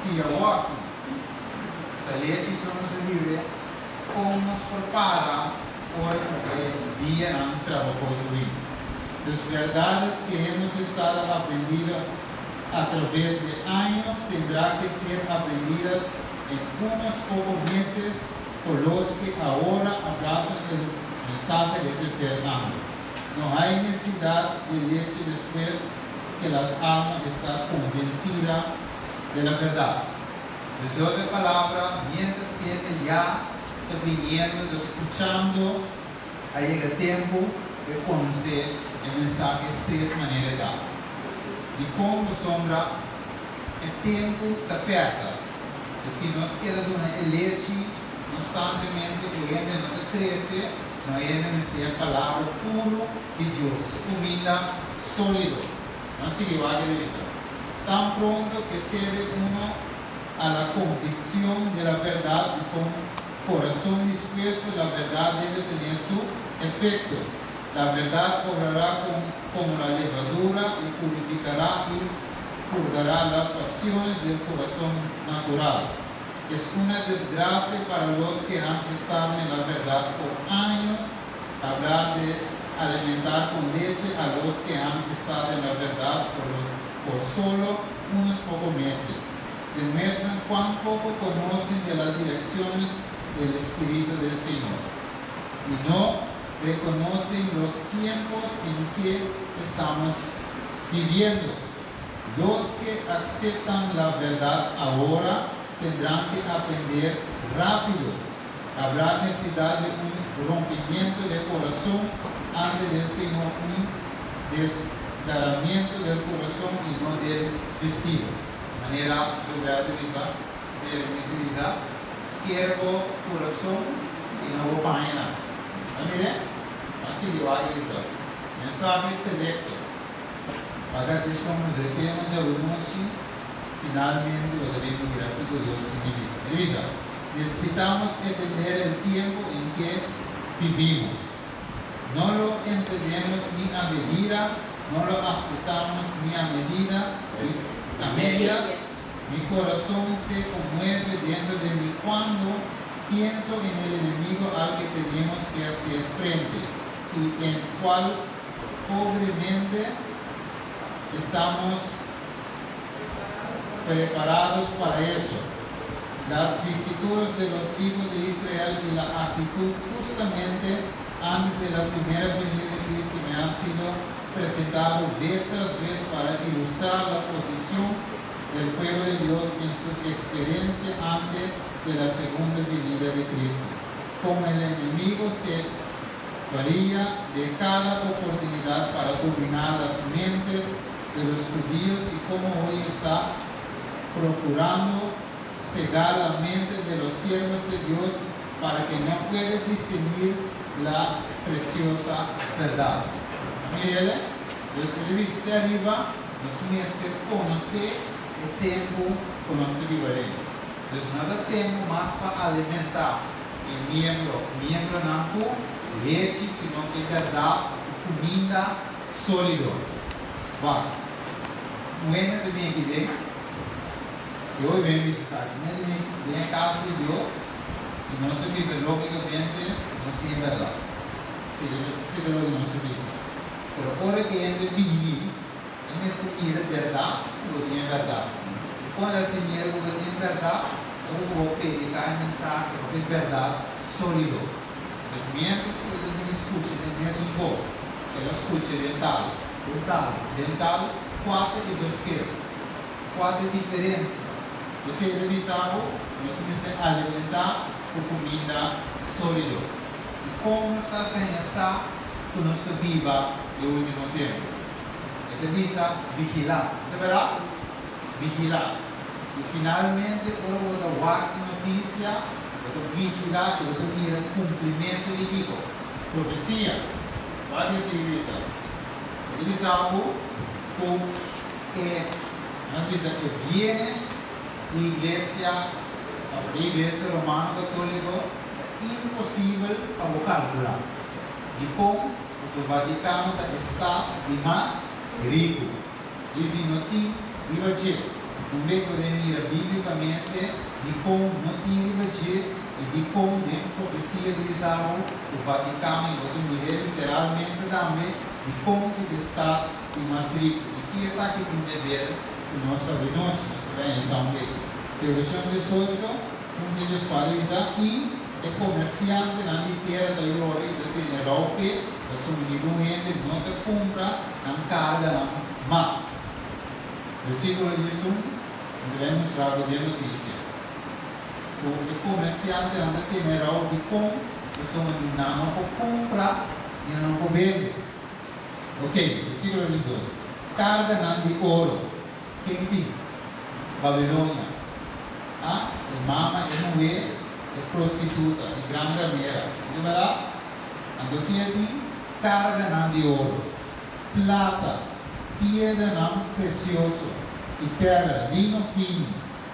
se aqui, a leite somos vive, como nos prepara para o dia não trabalhoso. As verdades que hemos estado aprendiendo a través de años tendrán que ser aprendidas en unos pocos meses por los que ahora abrazan el mensaje de tercer año. No hay necesidad de leche después que las almas están convencidas de la verdad. De otra palabra, mientras que ya está viniendo, escuchando, ha llegado el tiempo de conocer el mensaje de manera dada. E como sombra, o tempo está perto. E se nós queremos uma leite, constantemente ainda não cresce, nós ainda não temos a palavra pura de Deus, comida sólida. Não se vai acreditar. Tão pronto que cede uno a la convicción de la verdad y con corazón dispuesto, la verdad debe tener su efecto. La verdad obrará como la levadura y purificará y purgará las pasiones del corazón natural. Es una desgracia para los que han estado en la verdad por años hablar de alimentar con leche a los que han estado en la verdad por solo unos pocos meses. Demuestran cuán poco conocen de las direcciones del Espíritu del Señor y no reconocen los tiempos en que estamos viviendo. Los que aceptan la verdad ahora tendrán que aprender rápido. Habrá necesidad de un rompimiento de corazón ante del Señor, un desgarramiento del corazón y no del vestido. De manera, yo voy a utilizar, izquierdo, corazón y no página. Amém? Assim eu acho. Mensagem selecta. Agora deixamos o tema de noite. Finalmente, o que vem ir aqui com Deus em vista. Revisa. Necesitamos entender o tempo em que vivimos. Não lo entendemos ni a medida, não lo aceptamos ni a medida, a medias. Mi corazón se conmueve dentro de mí cuando pienso en el enemigo al que tenemos que hacer frente y en cual pobremente estamos preparados para eso. Las visituras de los hijos de Israel y la actitud justamente antes de la primera venida de Cristo me han sido presentados vez tras vez para ilustrar la posición del pueblo de Dios en su experiencia antes de la segunda venida de Cristo. Como el enemigo se valía de cada oportunidad para dominar las mentes de los judíos y como hoy está procurando cegar la mente de los siervos de Dios para que no puedan discernir la preciosa verdad. Mire, desde el vista de arriba, nos comienza a conocer el tiempo con nuestro viviremos. Entonces, nada tempo más para alimentar el miembro no leche, sino que verdad, comida sólida. Bueno, buena de mi idea. Yo hoy vengo a decir, en la casa de Dios, y no se dice lógicamente, no tiene verdad. Sí, lo que no se dice. Pero ahora que entre vivir, en ese mira verdad, lo tiene verdad. Quando se mira o que tem verdade, eu vou predicar a mensagem de verdade sólido. Mas mientras que ele me escute, ele me um pouco. Ele escute dental, quatro e esquerdo. Quatro diferença. Você deve saber, nós temos que alimentar com comida sólida. E como nós estamos sem que nós viva no último tempo? Ele deve vigilar. De verdade? Vigilar. E finalmente, agora vou dar uma notícia, vou vigilar, vou dar cumprimento de digo. Profecia. Vai dizer isso. Ele sabe que bienes de igreja romana católica é impossível para calcular. E como o Vaticano está de mais rico. E se não tem, viva dizer. também podemos mirar biblicamente de como não tinha budget e de como dentro da profecia de Lisboa, o Vaticano, e outro mirar literalmente também, de como ele está em mais rico. E que é isso que tem a ver com nossa renúncia, nossa benção dele. Revolução 18, onde eles falam e é comerciante na terra da Europa e da Europa, da sua gente não te compra, não carga mais. Versículo 18, devemos mostrar a notícia. O comerciante não tem Europa de como, você não pode comprar e não pode vender. Ok, versículo 18. Carga não de ouro. Quem tem? Babilônia. Mama é mulher, é prostituta, é grande rameira. Não é verdade? Então, tem carga não de ouro, plata, pedra não preciosa, e perla, lino fino,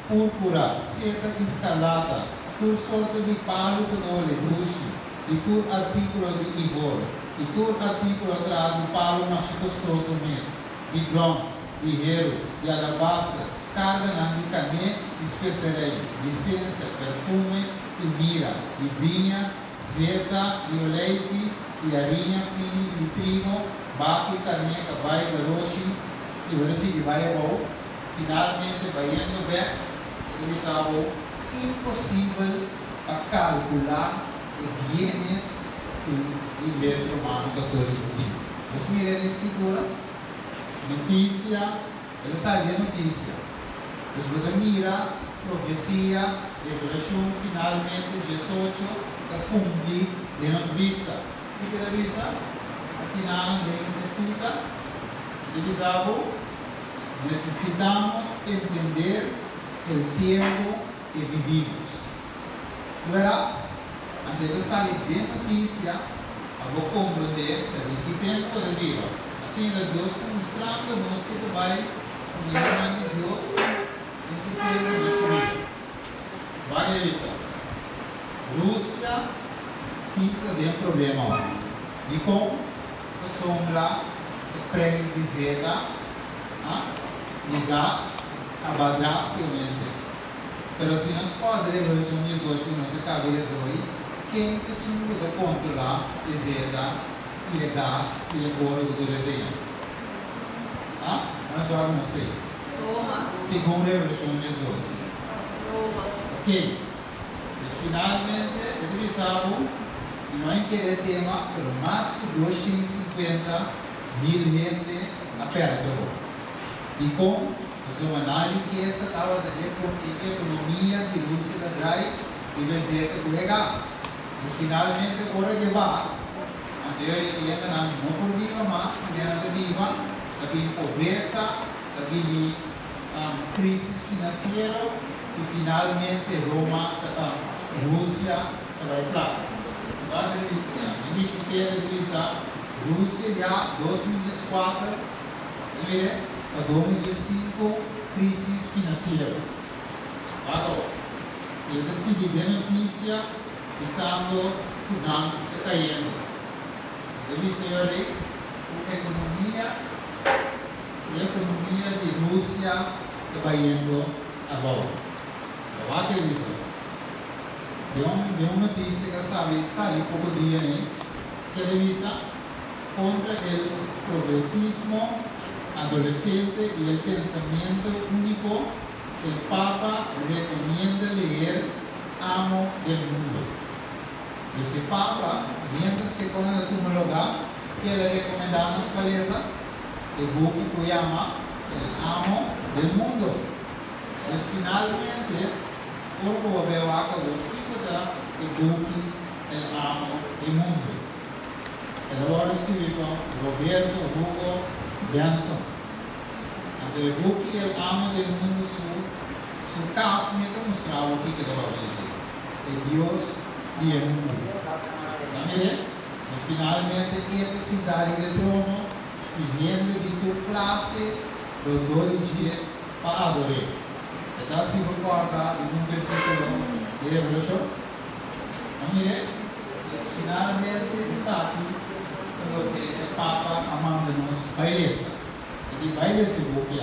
púrpura, seda escarlata, toda sorte de palo com óleo luxo, e todo artículo de ivor, e todo artículo atrás de palo mais custoso mesmo, de bronze, de hierro, de alabastra, carga não de cané, especiaria, de essência, perfume e mira, de vinha, zeta, de oleite, de arinha fina e de trigo, bate, caneca, vai, garoche, e o versículo vai ao finalmente, vai indo bem, eles são impossível para calcular os bienes do Império Romano Católico. Você mira na escritura, notícia, ele sabe a notícia. Você mira, profecia, revelação, finalmente, 18, que cumpre de nos vista. O que é a vista? Aqui na necessita, necessitamos entender o tempo que vivimos. Verá? Antes de sair de notícia, eu vou compreender que tempo que viva. Assim, Deus mostrando-nos que vai unir de Deus em que tempo nós vivemos. Vai revisar. Rússia tem um problema. E com a sombra de preços de zeta, de gás, a drasticamente. Mas se nós podemos revolução 18 na nossa cabeça hoje, quem que se muda controlar a zeta, e o gás, e o ouro do desenho? Nós vamos mostrar. Roma. Segundo a revolução 18. Roma. Ok. Mas finalmente, revisamos, não é querer tema, mas mais que 250 mil gente aperto. E com a riqueza estava da economia de Rússia da Drai e bezerra com o gás. E finalmente, agora que vai, ainda não por viva mais, ainda viva, havia pobreza, havia crise financeira e finalmente Roma, Rússia, vai para a Rússia já 2004, a 2005, crise financeira. Agora, eu decidi de notícia, pensando que não está caindo. Eu disse, a economia de Rússia está indo agora. Eu acho que é isso. Deu uma notícia que saiu pouco dia, né? Que é revista contra o progressismo adolescente e o pensamento único que o Papa recomenda ler Amo del Mundo. Esse Papa, mientras que quando a turma lugar, que ele recomendamos para ler o book que chama Amo del Mundo. Mas finalmente, por poder acabou o book El Amo del Mundo. Agora escrevo Roberto Hugo Benson. Então, o book El Amo del Mundo, su café me mostrava o que estava vendo. É Deus e o mundo. E finalmente, esta cidade de trono e gente de tua classe do dia para adorar. Então, se recorda de um versículo de Revolução, finalmente, está aqui porque o Papa amando-nos baileza. E baileza é o que é.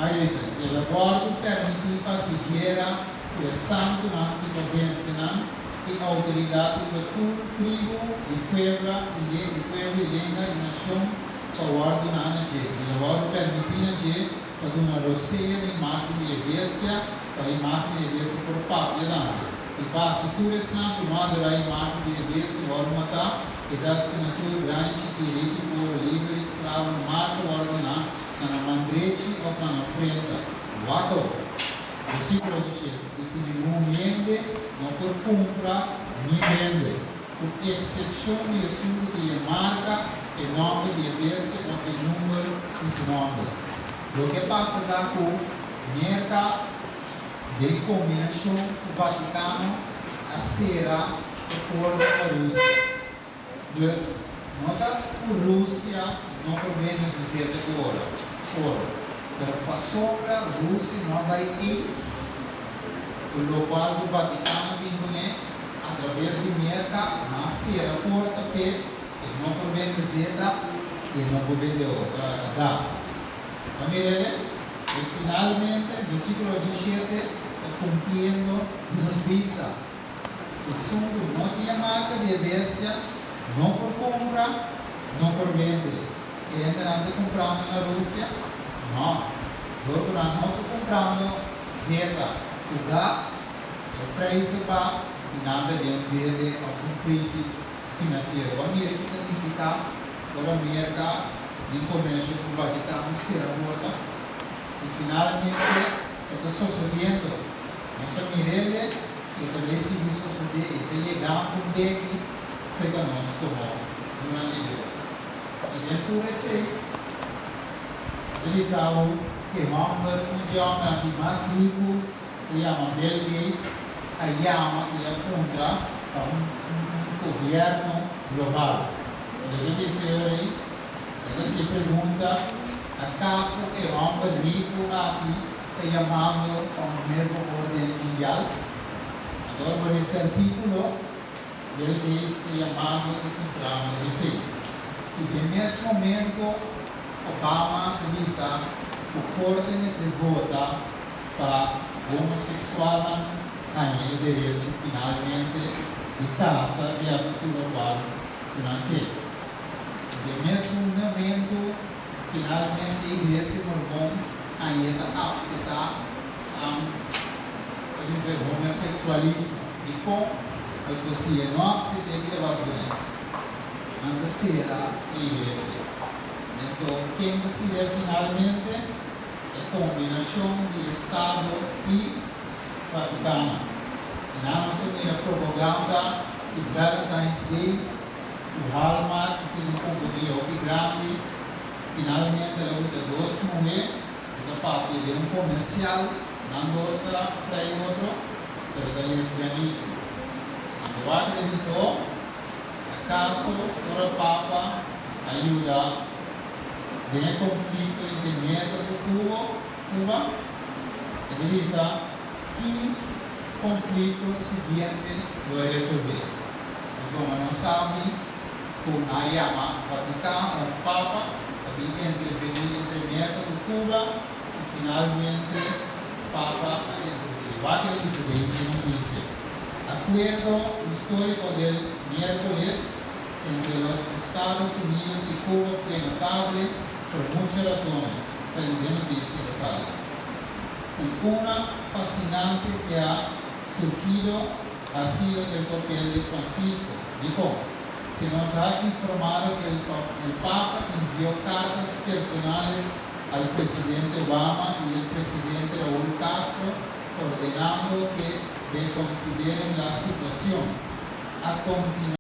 Aí dice, el aborto permitía siquiera el santo y convencional y autoridad de toda tribu y pueblo y lengua y nación para ordenar a Dios. El aborto permitía a Dios para una rosea de imagen de bestia, para imagen de bestia por papel dante. E para se tu santo manda a imagem de bestia, vai matar, e das que natura grande, direito, povo livre, escravo, marca, ordenar, na mandrete ou na ofrenda. Wato, versículo 17, e que nenhum vende, não por compra, nem vende, por exceção de assunto de marca, e nome de bestia ou de número de seu nome. O que passa da com merca de combinação do Vaticano a será acordo com a Rússia. Então, nota que a Rússia não provém de certa ouro. Mas para sombra, a Rússia não vai eles. O qual o Vaticano vem através de merca a ser acordo que não provém de certa e não provém de gás. Pues finalmente, el versículo 17, cumpliendo y nos vista. El sungo no tiene marca de bestia, no por compra, no por vender. ¿Y andan comprando en la Rusia? No. Luego no estoy comprando cerca. O gas, el precio va y nada de una crisis financiera. Vamos a ver qué significa la América de comercio con el Vaticano será muerta. E finalmente, está sucedendo. Essa Mirelle, que também se suceder, está chegando com o beque, chega nós como uma de Deus. E dentro desse, eles sabem que Hamburg, onde é o mais rico, ele chama Bill Gates, a chama e a contra governo global. Ele disse aí, ele se pergunta, acaso el hombre rico aquí está llamando a un nuevo orden mundial? Ahora, por ese artículo, él está llamando y comprando ese. Y en ese momento, Obama dice que orden se vota para homosexual ganhar o direito finalmente de casa e hasta global durante. En ese momento, finalmente, a igreja mormon ainda apta a homossexualismo. E com a sociedade se tem que levar a será a igreja. Então, quem decide finalmente é a combinação de Estado e Vaticano. E na nossa propaganda de Valentine's Day, o Hallmark, que se não companhia grande, finalmente ela usa duas mulheres, para pedir comercial, não mostra freio outro, para dar lesbianismo. Agora ele diz, acaso o Papa ajuda de conflito entre América e Cuba? Ele diz, que conflito seguinte vai resolver? Os homens não sabem como a chama Vaticano, o Papa, intervenir entre América e Cuba e finalmente Papa intervenir. Dice, acuerdo histórico del miércoles entre los Estados Unidos y Cuba fue notable por muchas razones, según dice la sala. Y una fascinante que ha surgido ha sido el papel de Francisco. Dijo, se nos ha informado que el Papa envió cartas personales al presidente Obama y al presidente Raúl Castro ordenando que reconsideren la situación. A continuación,